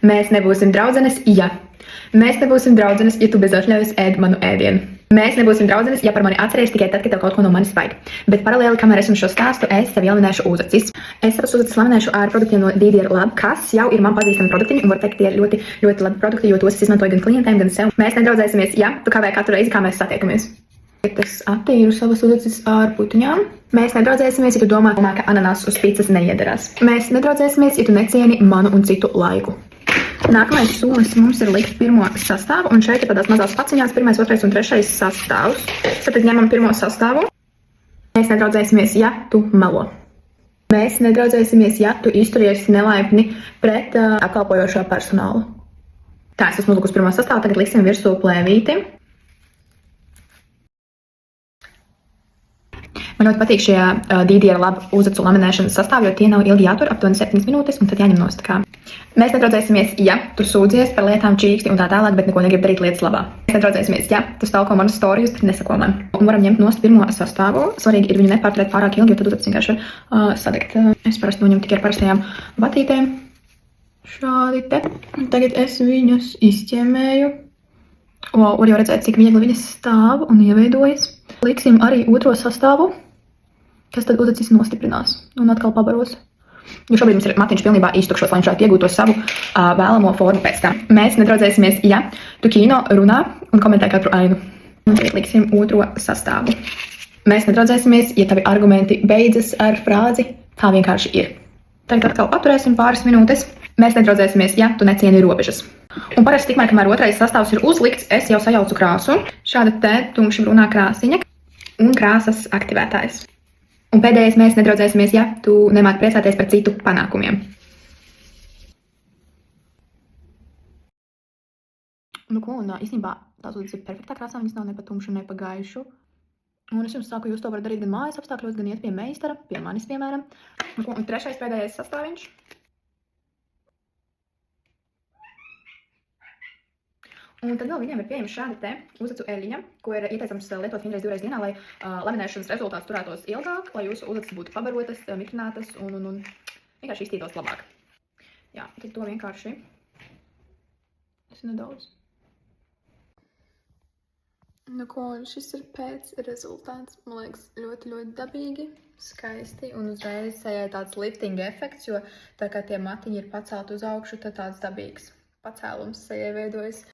Mēs nebūsim draudzenes, ja. Mēs nebūsim draudzenes, ja tu bez atļaujas ēd manu ēdienu. Mēs nebūsim draudzenes, ja par mani atceries tikai tad, kad tev kaut ko no manis vajag. Bet paralēli, kamēr esmu šo stāstu, es sev laminēšu uzacis. Es savus uzacis laminēšu ar produktiem no DDR Lab, kas jau ir man pazīstami produktiņi, un var teikt, tie ir ļoti, ļoti labi produkti, jo tos es izmantoju gan klientiem, gan sev. Mēs nedraudzēsimies, ja tu kavē katru reizi, kā mēs satiekamies. Es attīru savas uzacis ar putuņām. Mēs nedraudzēsimies, ja tu domā, ka ananās uz pīcas neiederās. Mēs nedraudzēsimies, ja tu necieni manu un citu laiku. Nākamais solis mums ir likt pirmo sastāvu, un šeit ir tādās mazās paciņās 1., 2. un 3. sastāvs. Tad ņemam pirmo sastāvu. Mēs nedraudzēsimies, ja tu melo. Mēs nedraudzēsimies, ja tu izturies nelaipni pret apkalpojošo personālu. Tā, es esmu uzlikusi pirmo sastāvu, tagad liksim virsū plēvīti. Man ļoti patīk šie DDR Lab uzacu laminēšanas sastāvi, jo tie nav ilgi jātur, aptuveni 7 minūtes, un tad jāņem nost. Mēs nedraudzēsimies, ja tu sūdzies par lietām čīksti un tā tālāk, bet neko negribi darīt lietas labā. Mēs nedraudzēsimies, ja tu stalko manas storijus, bet nesako man. Un varam ņemt nost pirmo sastāvu. Svarīgi ir viņu nepārturēt pārāk ilgi, jo tad uzacis vienkārši var sadegt. Es parasti noņemu tikai ar parastajām batītēm. Šādi te. Tagad es viņus izķēmēju. Var jau redzēt, cik viegli viņas stāv un ieveidojas. Liksim arī otro sastāvu, kas tad uzacis nostiprinās un atkal pabaros. Jo šobrīd mums ir matiņš pilnībā iztukšos, lai viņš varētu iegūt to savu vēlamo formu pēc tam. Mēs nedraudzēsimies, ja tu kino runā un komentē katru ainu. Un tagad liksim otro sastāvu. Mēs nedraudzēsimies, ja tavi argumenti beidzas ar frāzi tā vienkārši ir. Tagad atkal paturēsim pāris minūtes. Mēs nedraudzēsimies, ja tu necieni robežas. Un parasti tikmēr, kamēr otrais sastāvs ir uzlikts, es jau sajaucu krāsu. Šāda te tumši brūnā krāsiņa un krāsas aktivētājs. Un pēdējais mēs nedraudzēsimies, ja tu nemāki priecāties par citu panākumiem. Nu ko, un īstenībā tās uzacis ir perfektā krāsā, viņas nav ne pa tumšu, ne pa gaišu. Un es jums saku, jūs to varat darīt gan mājas apstākļos, gan iet pie meistara, pie manis piemēram. Un trešais pēdējais sastāviņš. Un tad vēl viņiem ir pieejama šāda te uzacu eļļiņa, ko ir ieteicams lietot 1-2 dienā, lai laminēšanas rezultāts turētos ilgāk, lai jūsu uzacis būtu pabarotas, mitrinātas un vienkārši iztītos labāk. Jā, tad to vienkārši es nedaudz. Nu ko, un šis ir pēc rezultāts. Man liekas, ļoti, ļoti dabīgi, skaisti un uzreiz sejai tāds lifting efekts, jo tā kā tie matiņi ir pacelti uz augšu, tad tāds dabīgs pacēlums sejai veidojas.